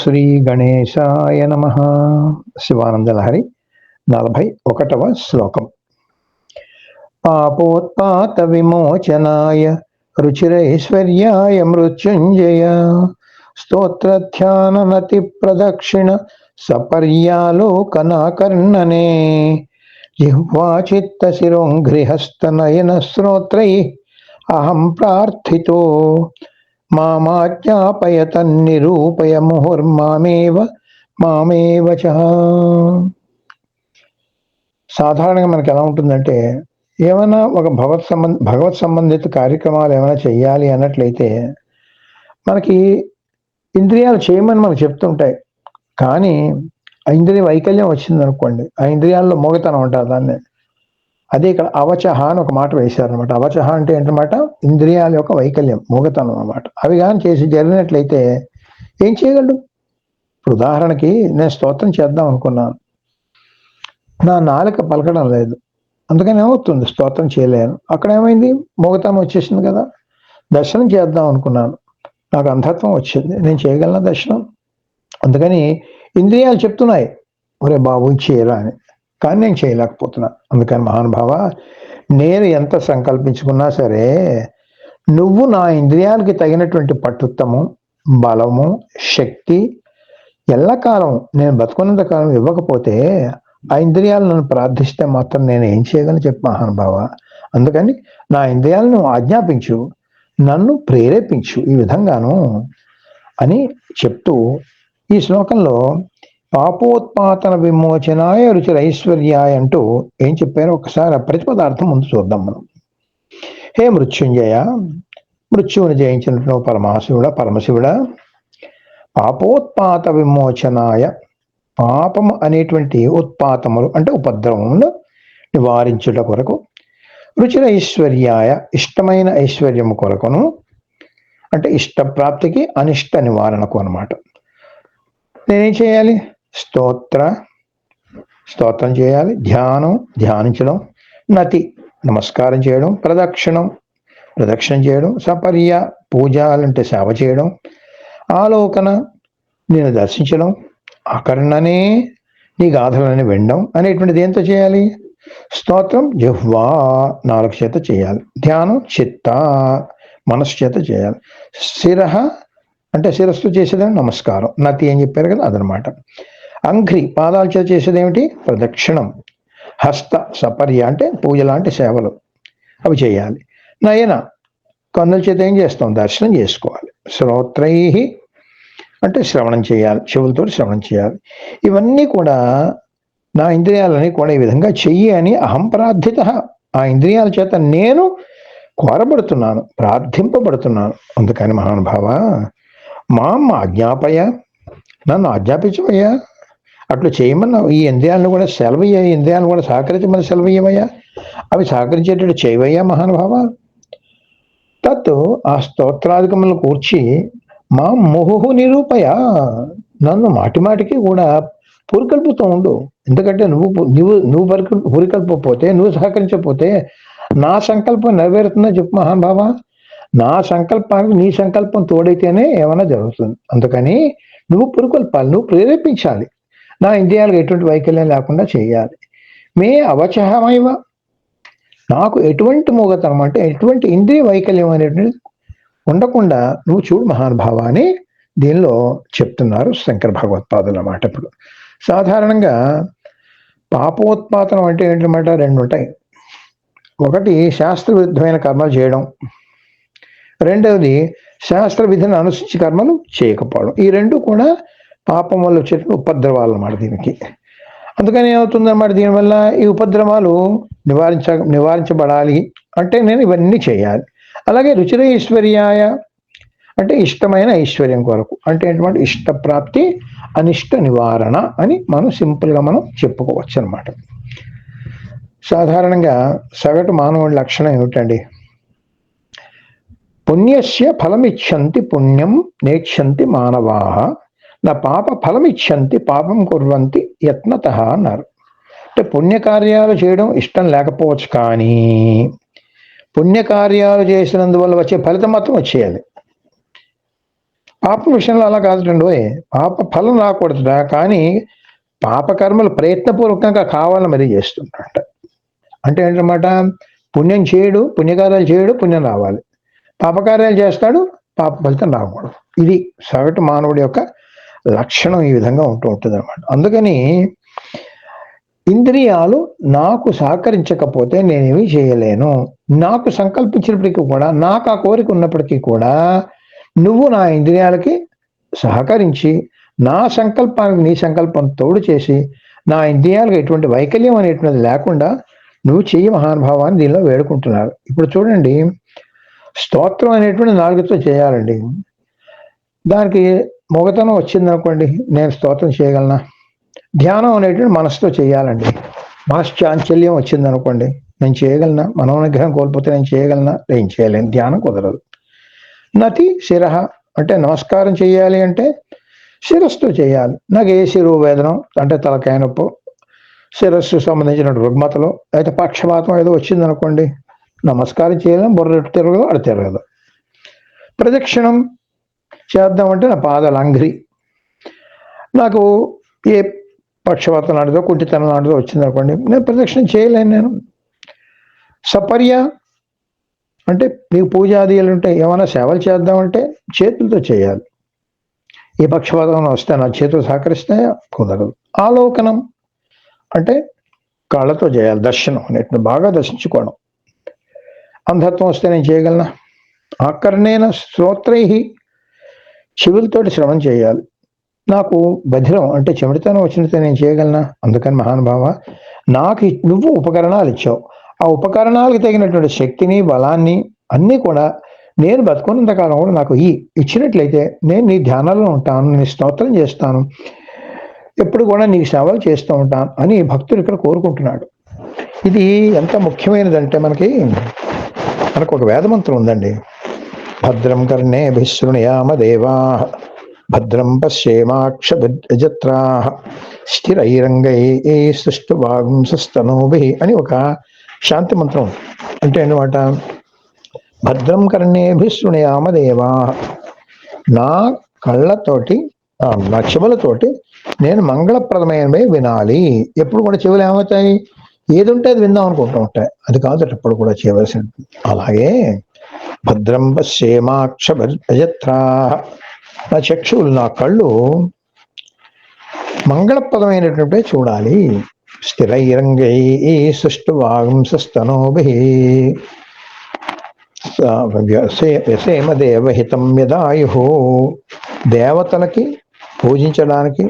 శ్రీ గణేశాయ నమః. శివానందలహరి 41వ శ్లోకం. పాపోత్పాత విమోచనాయ రుచిరైశ్వర్యాయ మృత్యుంజయ స్తోత్రధ్యాననతి ప్రదక్షిణ సపర్యాలోకనాకర్ణనే జిహ్వాచిత్త శిరోంఘ్రిహస్తనయన శ్రోత్రై అహం ప్రార్థితో మామాజ్ఞాపయ తన్నిరూపయ మామేవ చ. సాధారణంగా మనకి ఎలా ఉంటుందంటే, ఏమైనా ఒక భగవత్ సంబంధిత కార్యక్రమాలు ఏమైనా చెయ్యాలి అన్నట్లయితే మనకి ఇంద్రియాలు చేయమని మనకు చెప్తుంటాయి. కానీ ఆ ఇంద్రియ వైకల్యం వచ్చింది అనుకోండి, ఆ ఇంద్రియాల్లో మోగతనం అంటారు దాన్ని. అదే ఇక్కడ అవచహ అని ఒక మాట వేశారనమాట. అవచహ అంటే ఏంటన్నమాట, ఇంద్రియాల యొక్క వైకల్యం, మోగతనం అన్నమాట. అవి కానీ చేసి జరిగినట్లయితే ఏం చేయగలడు? ఇప్పుడు ఉదాహరణకి నేను స్తోత్రం చేద్దాం అనుకున్నాను, నా నాలుక పలకడం లేదు, అందుకని ఏమవుతుంది, స్తోత్రం చేయలేను. అక్కడ ఏమైంది, మోగతనం వచ్చేసింది కదా. దర్శనం చేద్దాం అనుకున్నాను, నాకు అంధత్వం వచ్చింది, నేను చేయగలను దర్శనం. అందుకని ఇంద్రియాలు చెప్తున్నాయి, ఒరే బాబు చేయరా అని, కానీ నేను చేయలేకపోతున్నా. అందుకని మహానుభావ, నేను ఎంత సంకల్పించుకున్నా సరే నువ్వు నా ఇంద్రియాలకి తగినటువంటి పట్టుత్తము, బలము, శక్తి ఎల్లకాలం నేను బతుకున్నంత కాలం ఇవ్వకపోతే ఆ ఇంద్రియాలు నన్ను ప్రార్థిస్తే మాత్రం నేను ఏం చేయగలను చెప్పు మహానుభావ. అందుకని నా ఇంద్రియాలను ఆజ్ఞాపించు, నన్ను ప్రేరేపించు ఈ విధంగాను అని చెప్తూ ఈ శ్లోకంలో పాపోత్పాతన విమోచనాయ రుచిరైశ్వర్యాయ అంటూ ఏం చెప్పారో ఒకసారి ఆ ప్రతిపదార్థం ముందు చూద్దాం మనం. హే మృత్యుంజయ, మృత్యువుని జయించినట్టు పరమశివుడా, పాపోత్పాత విమోచనాయ, పాపము అనేటువంటి ఉత్పాతములు అంటే ఉపద్రవములు నివారించుట కొరకు, రుచిరైశ్వర్యాయ ఇష్టమైన ఐశ్వర్యము కొరకును, అంటే ఇష్టప్రాప్తికి అనిష్ట నివారణకు అన్నమాట. నేనేం చేయాలి? స్తోత్రం చేయాలి, ధ్యానించడం, నతి నమస్కారం చేయడం, ప్రదక్షిణ చేయడం, సపర్య పూజలంటే సేవ చేయడం, ఆలోకన నేను దర్శించడం, ఆకర్ణనే నీ గాథలని వినడం అనేటువంటిది ఏంతో చేయాలి? స్తోత్రం జిహ్వా నాలుగు చేత చేయాలి, ధ్యానం చిత్త మనస్సు చేత చేయాలి, శిరః అంటే శిరస్సు చేసేదేమి నమస్కారం, నతి అని చెప్పారు కదా అదనమాట. అంఘ్రి పాదాల చేత చేసేది ఏమిటి? ప్రదక్షిణం. హస్త సపర్య అంటే పూజ లాంటి సేవలు అవి చేయాలి. నయన కన్నుల చేత ఏం చేస్తాం? దర్శనం చేసుకోవాలి. శ్రోత్రై అంటే శ్రవణం చేయాలి, చెవులతో శ్రవణం చేయాలి. ఇవన్నీ కూడా నా ఇంద్రియాలని కూడా ఈ విధంగా చెయ్యి అని అహం ప్రార్థిత, ఆ ఇంద్రియాల చేత నేను కోరబడుతున్నాను, ప్రార్థింపబడుతున్నాను. అందుకని మహానుభావ, ఆజ్ఞాపయ, నన్ను ఆజ్ఞాపించవయ్యా, అట్లు చేయమన్నా ఈ ఇంద్రియాలను కూడా సెలవయ్యా, ఈ ఇంద్రియాలను కూడా సహకరించమని సెలవయ్యవయ్యా, అవి సహకరించేటట్టు చేయవయ్యా మహానుభావ. తత్ ఆ స్తోత్రాధికములను కూర్చి ముహు నిరూపయ, నన్ను మాటిమాటికి కూడా పురికల్పుతూ ఉండు. ఎందుకంటే నువ్వు పురికల్పపోతే, నువ్వు సహకరించకపోతే నా సంకల్పం నెరవేరుతుందని చెప్పు మహానుభావ. నా సంకల్పానికి నీ సంకల్పం తోడైతేనే ఏమైనా జరుగుతుంది. అందుకని నువ్వు పురికొల్పాలి, నువ్వు ప్రేరేపించాలి, నా ఇంద్రియాలకు ఎటువంటి వైకల్యం లేకుండా చేయాలి. మే అవచహమైవ, నాకు ఎటువంటి మూగతనం అంటే ఎటువంటి ఇంద్రియ వైకల్యం అనేటువంటి ఉండకుండా నువ్వు చూడు మహానుభావ అని దీనిలో చెప్తున్నారు శంకర భగవత్పాదులు అన్నమాట. ఇప్పుడు సాధారణంగా పాపోత్పాతనం అంటే ఏంటన్నమాట, రెండు ఉంటాయి. ఒకటి శాస్త్ర విరుద్ధమైన కర్మలు చేయడం, రెండవది శాస్త్ర విధిని అనుసరించి కర్మలు చేయకపోవడం. ఈ రెండు కూడా పాపం వల్ల వచ్చే ఉపద్రవాలు అన్నమాట దీనికి. అందుకని ఏమవుతుందన్నమాట, దీనివల్ల ఈ ఉపద్రవాలు నివారించబడాలి అంటే నేను ఇవన్నీ చేయాలి. అలాగే రుచిరైశ్వర్యాయ అంటే ఇష్టమైన ఐశ్వర్యం కొరకు, అంటే ఏంటంటే ఇష్టప్రాప్తి అనిష్ట నివారణ అని మనం సింపుల్గా మనం చెప్పుకోవచ్చు అనమాట. సాధారణంగా సగటు మానవుడి లక్షణం ఏమిటండి? పుణ్యస్య ఫలమిచ్చంతి పుణ్యం నేక్షంతి మానవాః, నా పాప ఫలమిచ్చంతి పాపం కుర్వంతి యత్నతః అన్నారు. అంటే పుణ్యకార్యాలు చేయడం ఇష్టం లేకపోవచ్చు, కానీ పుణ్యకార్యాలు చేసినందువల్ల వచ్చే ఫలితం మాత్రం వచ్చేయాలి. పాపం విషయంలో అలా కాదుటండి. పాప ఫలం రాకూడదుట, కానీ పాపకర్మలు ప్రయత్నపూర్వకంగా కావాలని మరీ చేస్తుంటాట. అంటే ఏంటన్నమాట, పుణ్యం చేయడు, పుణ్యకార్యాలు చేయడు, పుణ్యం రావాలి. పాపకార్యాలు చేస్తాడు, పాప ఫలితం రాకూడదు. ఇది సగటు మానవుడి యొక్క లక్షణం ఈ విధంగా ఉంటుంది అనమాట. అందుకని ఇంద్రియాలు నాకు సహకరించకపోతే నేనేమీ చేయలేను. నాకు సంకల్పించినప్పటికీ కూడా, నాకు ఆ కోరిక ఉన్నప్పటికీ కూడా, నువ్వు నా ఇంద్రియాలకి సహకరించి నా సంకల్పానికి నీ సంకల్పం తోడు చేసి నా ఇంద్రియాలకు ఎటువంటి వైకల్యం అనేటువంటిది లేకుండా నువ్వు చెయ్యి మహానుభావాన్ని దీనిలో వేడుకుంటున్నారు. ఇప్పుడు చూడండి, స్తోత్రం అనేటువంటి నాలుగుతో చేయాలండి. దానికి మొగతనం వచ్చిందనుకోండి, నేను స్తోత్రం చేయగలనా? ధ్యానం అనేటువంటి మనసుతో చేయాలండి. మనశ్చాంచల్యం వచ్చిందనుకోండి, నేను చేయగలనా? మనోనిగ్రహం కోల్పోతే నేను చేయగలనా? నేను చేయలేను, ధ్యానం కుదరదు. నతి శిరః అంటే నమస్కారం చేయాలి అంటే శిరస్సుతో చేయాలి. నాకు ఏ శిరువు వేదనం అంటే తలకాయ నొప్పి, శిరస్సు సంబంధించిన రుగ్మతలో అయితే పక్షపాతం ఏదో వచ్చిందనుకోండి, నమస్కారం చేయలేం, బుర్ర ఎటు తిరగదు, అటు తిరగదు. ప్రదక్షిణం చేద్దామంటే నా పాదాలు అంగ్రి, నాకు ఏ పక్షపాతం లాంటిదో కుంటితనం లాంటిదో వచ్చిందనుకోండి, నేను ప్రదక్షిణం చేయలేను. నేను సపర్య అంటే మీకు పూజాదీలు ఉంటాయి, ఏమైనా సేవలు చేద్దామంటే చేతులతో చేయాలి. ఏ పక్షపాతం వస్తే నా చేతులు సహకరిస్తాయో కుదరదు. ఆలోకనం అంటే కాళ్ళతో చేయాలి. దర్శనం అనేటువంటి బాగా దర్శించుకోవడం. అంధత్వం వస్తే నేను చేయగలనా? ఆకర్ణేన శ్రోత్రై చెవులతోటి శ్రవణం చేయాలి. నాకు బధిరం అంటే చెమిడితనం వచ్చినట్టే నేను చేయగలనా? అందుకని మహానుభావ, నాకు నువ్వు ఉపకరణాలు ఇచ్చావు, ఆ ఉపకరణాలకు తగినటువంటి శక్తిని బలాన్ని అన్నీ కూడా నేను బతుకున్నంత కాలం కూడా నాకు ఇచ్చినట్లయితే నేను నీ ధ్యానంలో ఉంటాను, నేను స్తోత్రం చేస్తాను, ఎప్పుడు కూడా నీకు సేవలు చేస్తూ ఉంటాను అని భక్తుడు ఇక్కడ కోరుకుంటున్నాడు. ఇది ఎంత ముఖ్యమైనదంటే మనకు ఒక వేదమంత్రం ఉందండి. భద్రం కర్ణే విశృణయామ దేవా, భద్రం పశ్యేమాక్షజత్రా, స్థిరైరంగై సృష్టువాగుంసస్తనూభి అని ఒక శాంతి మంత్రం. అంటే అన్నమాట, భద్రం కర్ణేభి శృణయామ దేవా, నా కళ్ళతోటి నా చెవులతోటి నేను మంగళప్రదమైనవి వినాలి. ఎప్పుడు కూడా చెవులు ఏమవుతాయి, ఏది ఉంటే అది విందాం అనుకుంటూ ఉంటాయి, అది కాదు ఎప్పుడు కూడా చేయవలసింది. అలాగే భద్రం పశ్యేమాక్షజత్రా, నా చక్షువులు నా కళ్ళు మంగళప్రదమైనటువంటి చూడాలి. స్థిరైరంగై సృష్టువాగుంసస్తనూభి, వ్యసేమ దేవహితం యదాయు, దేవతలకి పూజించడానికి,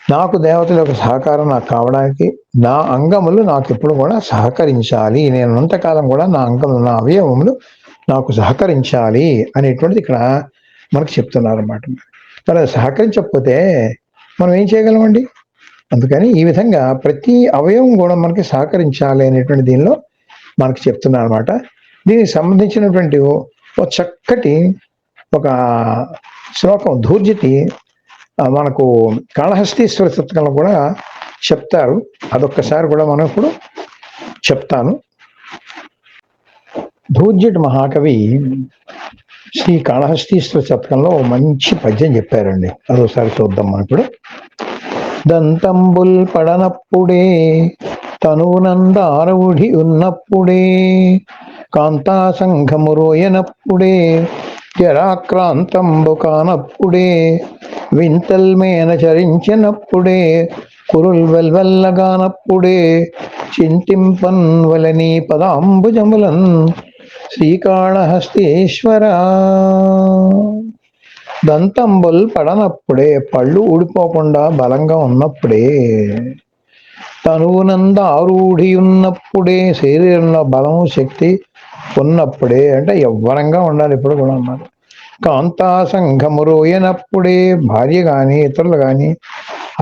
నాకు దేవతల యొక్క సహకారం నాకు కావడానికి నా అంగములు నాకు ఎప్పుడు కూడా సహకరించాలి. నేను ఉన్నంతకాలం కూడా నా అంగములు నా అవయవములు నాకు సహకరించాలి అనేటువంటిది ఇక్కడ మనకు చెప్తున్నారు అన్నమాట. మరి అది సహకరించకపోతే మనం ఏం చేయగలమండి? అందుకని ఈ విధంగా ప్రతి అవయవం కూడా మనకి సహకరించాలి అనేటువంటి దీనిలో మనకు చెప్తున్నారు అనమాట. దీనికి సంబంధించినటువంటి ఒక చక్కటి ఒక శ్లోకం ధూర్జటి మనకు కాళహస్తీశ్వర శతకంలో కూడా చెప్తారు. అదొక్కసారి కూడా మనం ఇప్పుడు చెప్తాను. ధూర్జటి మహాకవి శ్రీ కాళహస్తీశ్వర శతకంలో మంచి పద్యం చెప్పారండి. అదొకసారి చూద్దాం మనం ఇప్పుడు. దంతంబుల్ పడనప్పుడే తనువునందారవుడి ఉన్నప్పుడే, కాంతా సంఘము రోయనప్పుడే, జరాక్రాంతంబు కానప్పుడే, వింతల్మేన చరించినప్పుడే, కురుల్ వెల్వెల్లగానప్పుడే, చింతింపన్ వలని పదాంబుజములన్ శ్రీకాళహస్తీశ్వర. దంతంబుల్ పడనప్పుడే, పళ్ళు ఊడిపోకుండా బలంగా ఉన్నప్పుడే, తనువునంద ఆరూఢి ఉన్నప్పుడే, శరీరంలో బలము శక్తి ఉన్నప్పుడే, అంటే యవ్వనంగా ఉండాలి ఇప్పుడు కూడా అన్నారు. కాంతా సంఘము రోయనప్పుడే, భార్య కానీ ఇతరులు కానీ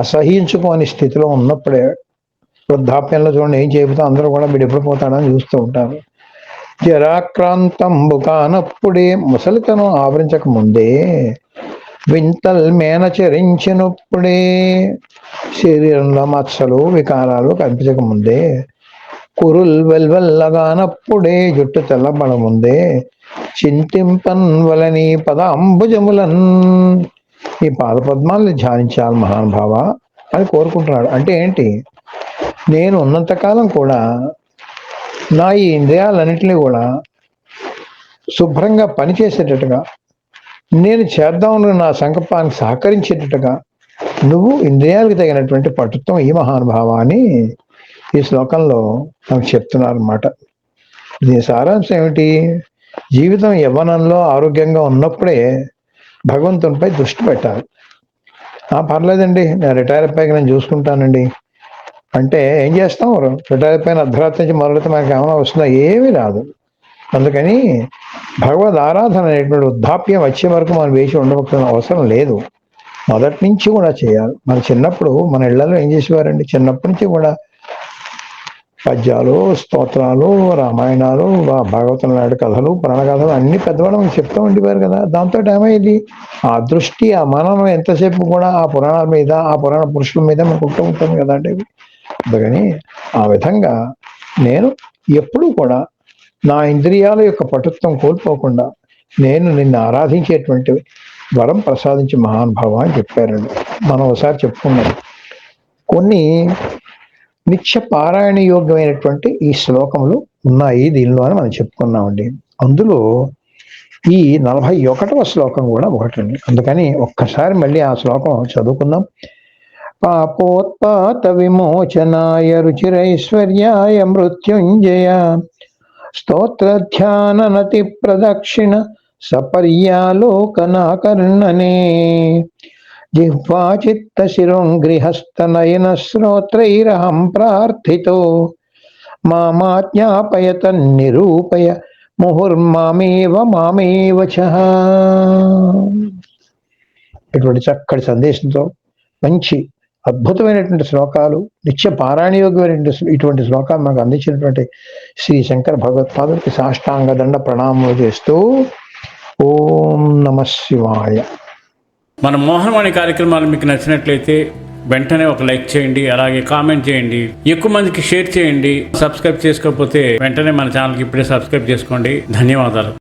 అసహించుకోని స్థితిలో ఉన్నప్పుడే, వృద్ధాప్యంలో చూడండి ఏం చెబుతా అందరూ కూడా వీడు ఎప్పుడు పోతాడని చూస్తూ ఉంటారు. జరాక్రాంతంబు కానప్పుడే, ముసలితనం ఆవరించక ముందే, వింతల్ మేన చరించినప్పుడే, శరీరంలో మత్సలు వికారాలు కనిపించక ముందే, కురుల్ వెల్వెల్లగానప్పుడే జుట్టు తెల్లబడముందే చింతింపన్ వలని పదాంబుజములన్. ఈ పాదపద్మాల్ని ధ్యానించాలి మహానుభావ అని కోరుకుంటున్నాడు. అంటే ఏంటి, నేను ఉన్నంతకాలం కూడా నా ఈ ఇంద్రియాలన్నింటినీ కూడా శుభ్రంగా పనిచేసేటట్టుగా, నేను చేద్దామని నా సంకల్పానికి సహకరించేటట్టుగా నువ్వు ఇంద్రియాలకు తగినటువంటి పటుత్వం ఈ మహానుభావ అని ఈ శ్లోకంలో నాకు చెప్తున్నారు అన్నమాట. దీని సారాంశం ఏమిటి, జీవితం యవ్వనంలో ఆరోగ్యంగా ఉన్నప్పుడే భగవంతునిపై దృష్టి పెట్టాలి. పర్లేదండి, నేను రిటైర్ అయిపోయాక నేను చూసుకుంటానండి అంటే ఏం చేస్తాం? రిటైర్ అయిపోయిన అర్ధరాత్రి నుంచి మొదలైతే మనకి ఏమైనా వస్తుందా? ఏమీ రాదు. అందుకని భగవద్ ఆరాధన అనేటువంటి వృద్ధాప్యం వచ్చే వరకు మనం వేసి ఉండవలసిన అవసరం లేదు. మొదటి నుంచి కూడా చేయాలి. మన చిన్నప్పుడు మన ఇళ్లలో ఏం చేసేవారండి, చిన్నప్పటి నుంచి కూడా పద్యాలు, స్తోత్రాలు, రామాయణాలు, భాగవతం నాటి కథలు, పురాణ కథలు అన్ని పెద్దవాళ్ళు మనకు చెప్తూ ఉండేవారు కదా. దాంతో ఏమైంది, ఆ దృష్టి, ఆ మననం ఎంతసేపు కూడా ఆ పురాణాల మీద, ఆ పురాణ పురుషుల మీద మనకు ఉంటూ ఉంటుంది కదా. అంటే అందుకని ఆ విధంగా నేను ఎప్పుడూ కూడా నా ఇంద్రియాల యొక్క పటుత్వం కోల్పోకుండా నేను నిన్ను ఆరాధించేటువంటి వరం ప్రసాదించి మహానుభావ అని చెప్పారండి. మనం ఒకసారి చెప్పుకున్నాం, కొన్ని నిత్య పారాయణ యోగ్యమైనటువంటి ఈ శ్లోకములు ఉన్నాయి దీనిలో అని మనం చెప్పుకున్నామండి. అందులో ఈ 41వ శ్లోకం కూడా ఒకటండి. అందుకని ఒక్కసారి మళ్ళీ ఆ శ్లోకం చదువుకుందాం. పాపోత్పాత విమోచనాయ రుచిరైశ్వర్యాయ మృత్యుంజయ స్తోత్రధ్యాననతి ప్రదక్షిణ సపర్యాలోకనాకర్ణనే జిహ్వా చిత్త శిరోంగ్రిహస్తనయన శ్రోత్రైరహం ప్రార్థితో మామాజ్ఞాపయత నిరూపయ ముహుర్మామేవ చ. ఇటువంటి చక్కటి సందేశంతో మంచి అద్భుతమైనటువంటి శ్లోకాలు, నిత్య పారాయణయోగ్యమైనటువంటి ఇటువంటి శ్లోకాలు మనకు అందించినటువంటి శ్రీ శంకర భగవత్పాదుడికి సాష్టాంగ దండ ప్రణామములు చేస్తూ ఓం నమ శివాయ. మన మోహనవాణి కార్యక్రమాలు మీకు నచ్చినట్లయితే వెంటనే ఒక లైక్ చేయండి, అలాగే కామెంట్ చేయండి, ఎక్కువ మందికి షేర్ చేయండి. సబ్స్క్రైబ్ చేసుకోకపోతే వెంటనే మన ఛానల్కి ఇప్పుడే సబ్స్క్రైబ్ చేసుకోండి. ధన్యవాదాలు.